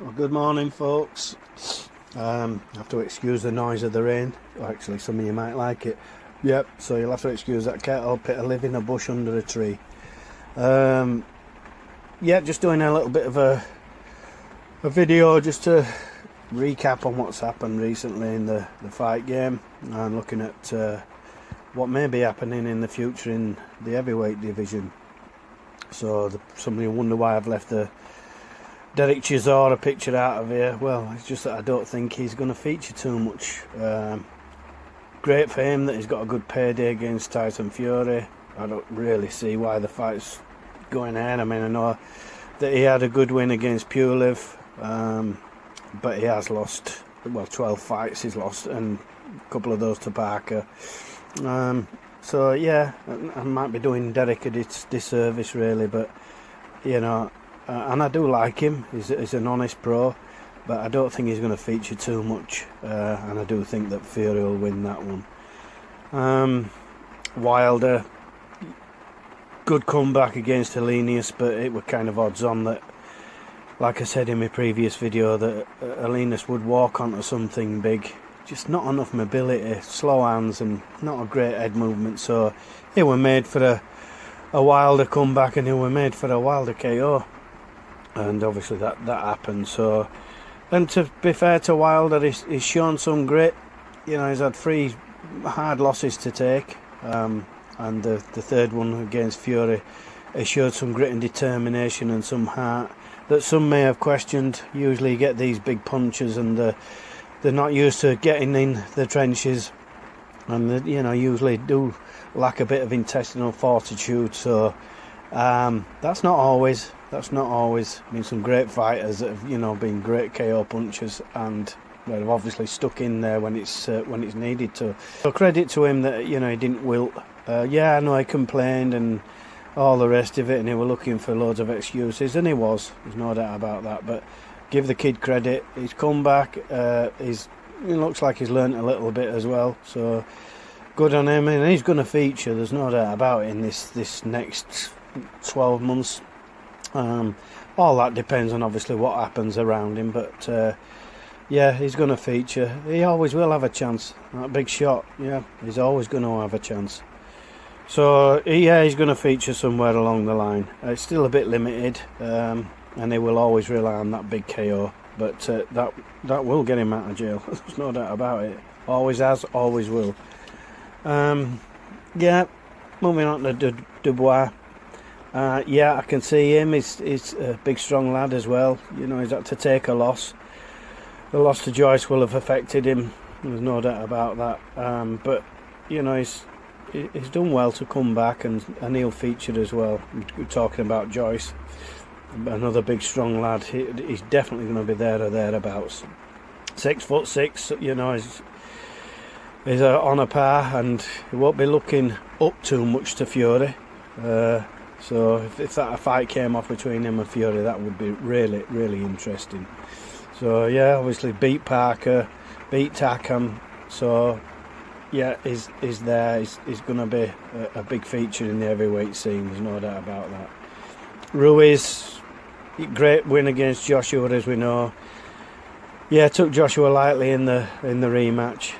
Well, good morning, folks. I have to excuse the noise of the rain. Well, actually, some of you might like it. Yep, so you'll have to excuse that kettle pit. I live in a bush under a tree. Yeah, just doing a little bit of a video just to recap on what's happened recently in the fight game and looking at what may be happening in the future in the heavyweight division. So somebody will wonder why I've left the Derek Chisora picture out of here. Well, it's just that I don't think he's going to feature too much. Great for him that he's got a good payday against Tyson Fury. I don't really see why the fight's going ahead. I mean, I know that he had a good win against Pulev, but he has lost, well, 12 fights he's lost, and a couple of those to Parker. So yeah, I might be doing Derek a disservice really, but you know, and I do like him. He's an honest pro, but I don't think he's going to feature too much, and I do think that Fury will win that one. Wilder, good comeback against Helenius, but it were kind of odds on that, like I said in my previous video, that Helenius would walk onto something big. Just not enough mobility, slow hands and not a great head movement, so he were made for a Wilder comeback, and he were made for a Wilder KO, and obviously that happened. So, and to be fair to Wilder, he's shown some grit. You know, he's had 3 hard losses to take, and the third one against Fury, he showed some grit and determination and some heart that some may have questioned. Usually you get these big punches and they're not used to getting in the trenches, and they, you know, usually do lack a bit of intestinal fortitude. So that's not always. I mean, some great fighters that have, you know, been great KO punchers, and they've obviously stuck in there when it's needed to. So credit to him that, you know, he didn't wilt. Yeah, I know he complained and all the rest of it, and he were looking for loads of excuses, and he was. There's no doubt about that. But give the kid credit. He's come back. He looks like he's learnt a little bit as well. So good on him, and he's going to feature. There's no doubt about it in this next 12 months. All that depends on obviously what happens around him, but yeah, he's going to feature. He always will have a chance. That big shot, yeah, he's always going to have a chance. So yeah, he's going to feature somewhere along the line. It's still a bit limited, and he will always rely on that big KO, but that will get him out of jail. There's no doubt about it. Always has, always will. Yeah, moving on to Dubois. Yeah, I can see him. He's a big, strong lad as well. You know, he's had to take a loss. The loss to Joyce will have affected him. There's no doubt about that. But you know, he's done well to come back, and he'll feature as well. We're talking about Joyce, another big, strong lad. He's definitely going to be there or thereabouts. 6'6", you know, he's on a par, and he won't be looking up too much to Fury. So if that fight came off between him and Fury, that would be really, really interesting. So yeah, obviously beat Parker, beat Takam. So yeah, he's there. He's going to be a big feature in the heavyweight scene. There's no doubt about that. Ruiz, great win against Joshua, as we know. Yeah, took Joshua lightly in the rematch.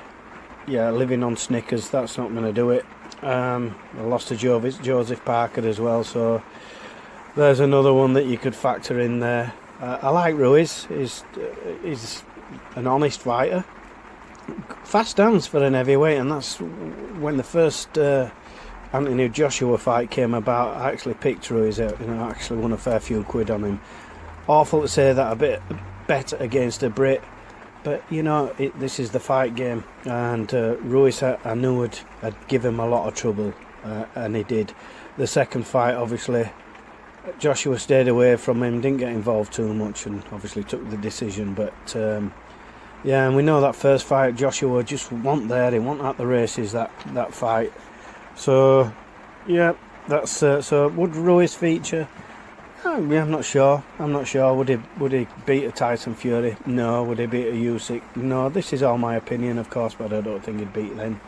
Yeah, living on Snickers, that's not going to do it. I lost to Joseph Parker as well, so there's another one that you could factor in there. I like Ruiz. He's an honest fighter. Fast hands for an heavyweight, and that's when the first Anthony Joshua fight came about. I actually picked Ruiz out, and I actually won a fair few quid on him. Awful to say that, a bit better against a Brit, but you know, this is the fight game, and Ruiz, I knew would give him a lot of trouble, and he did. The second fight, obviously, Joshua stayed away from him, didn't get involved too much, and obviously took the decision. But yeah, and we know that first fight, Joshua just wasn't there. He wasn't at the races that fight. So yeah, that's so. Would Ruiz feature? Yeah, I'm not sure. Would he beat a Tyson Fury? No. Would he beat a Usyk? No. This is all my opinion, of course, but I don't think he'd beat them.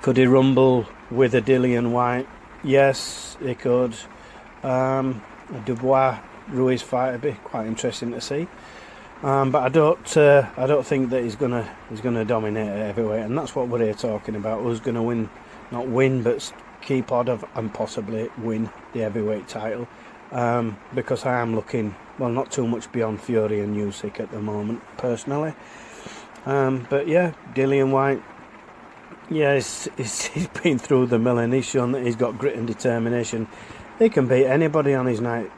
Could he rumble with a Dillian Whyte? Yes, he could. Dubois, Ruiz fight would be quite interesting to see. But I don't think that he's gonna dominate at heavyweight, and that's what we're here talking about. Who's going to win, not win, but keep on of and possibly win the heavyweight title. Because I am looking, well, not too much beyond Fury and Usyk at the moment, personally. But yeah, Dillian Whyte, yeah, he's been through the mill, and he's shown that he's got grit and determination. He can beat anybody on his night.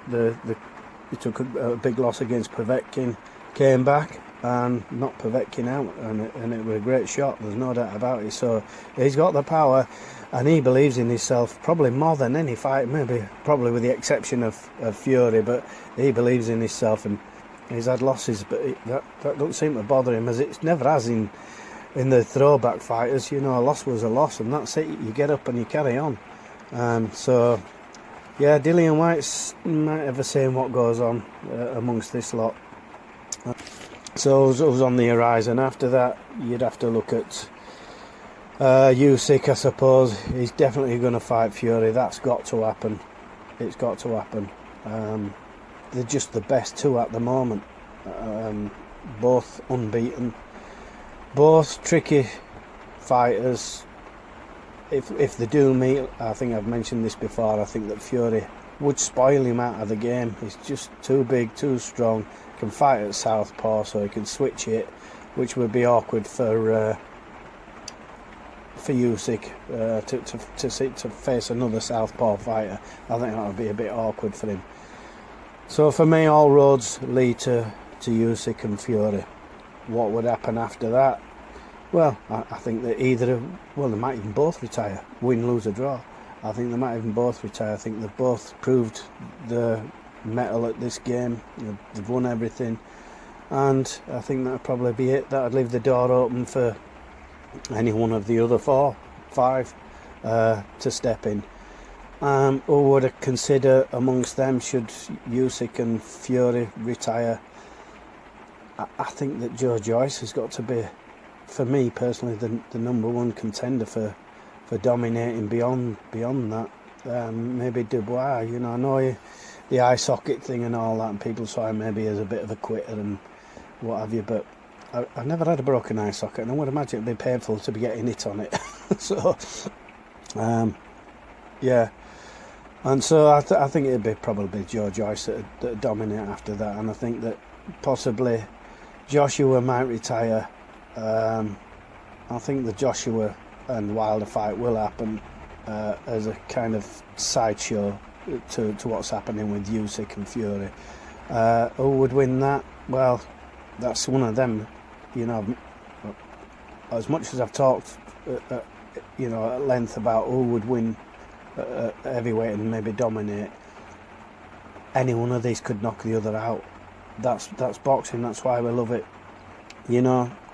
He took a big loss against Povetkin, came back and knocked Povetkin out, and it was a great shot, there's no doubt about it. So he's got the power, and he believes in himself probably more than any fight, probably with the exception of Fury, but he believes in himself, and he's had losses, but that don't seem to bother him, as it never has in the throwback fighters. You know, a loss was a loss, and that's it. You get up and you carry on. So yeah, Dillian Whyte's might have a say in what goes on amongst this lot. So it was on the horizon. After that, you'd have to look at Usyk, I suppose. He's definitely going to fight Fury. That's got to happen. It's got to happen. They're just the best two at the moment. Both unbeaten. Both tricky fighters. If they do meet, I think I've mentioned this before, I think that Fury would spoil him out of the game. He's just too big, too strong. Can fight at southpaw, so he can switch it, which would be awkward for Usyk to face another southpaw fighter. I think that would be a bit awkward for him. So for me, all roads lead to Usyk and Fury. What would happen after that? Well, I think that they might even both retire, win, lose or draw. I think they might even both retire. I think they've both proved the mettle at this game. They've won everything, and I think that'd probably be it. That'd leave the door open for any one of the other 4, 5 to step in. Who would I consider amongst them should Usyk and Fury retire? I think that Joyce has got to be, for me personally, the number one contender for dominating beyond that. Maybe Dubois. I know the eye socket thing and all that, and people saw him maybe as a bit of a quitter and what have you, but I've never had a broken eye socket, and I would imagine it'd be painful to be getting hit on it. So yeah, and so I think it'd be probably Joyce that dominate after that, and I think that possibly Joshua might retire. I think the Joshua and Wilder fight will happen as a kind of sideshow to what's happening with Usyk and Fury. Who would win that? Well, that's one of them. As much as I've talked at length about who would win heavyweight and maybe dominate, any one of these could knock the other out. That's boxing. That's why we love it.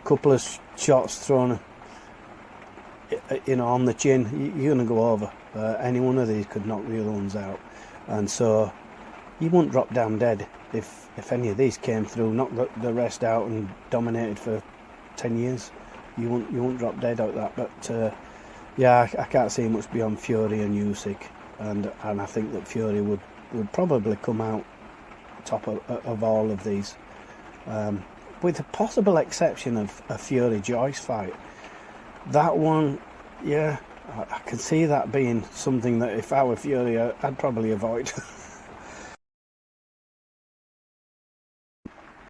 Couple of shots thrown on the chin, you're going to go over. Any one of these could knock the other ones out, and so you wouldn't drop down dead if any of these came through, knocked the rest out and dominated for 10 years. You won't drop dead out that. But yeah, I can't see much beyond Fury and Usyk, and I think that Fury would probably come out top of all of these, with the possible exception of a Fury Joyce fight. That one, yeah, I can see that being something that if I were Fury, I'd probably avoid.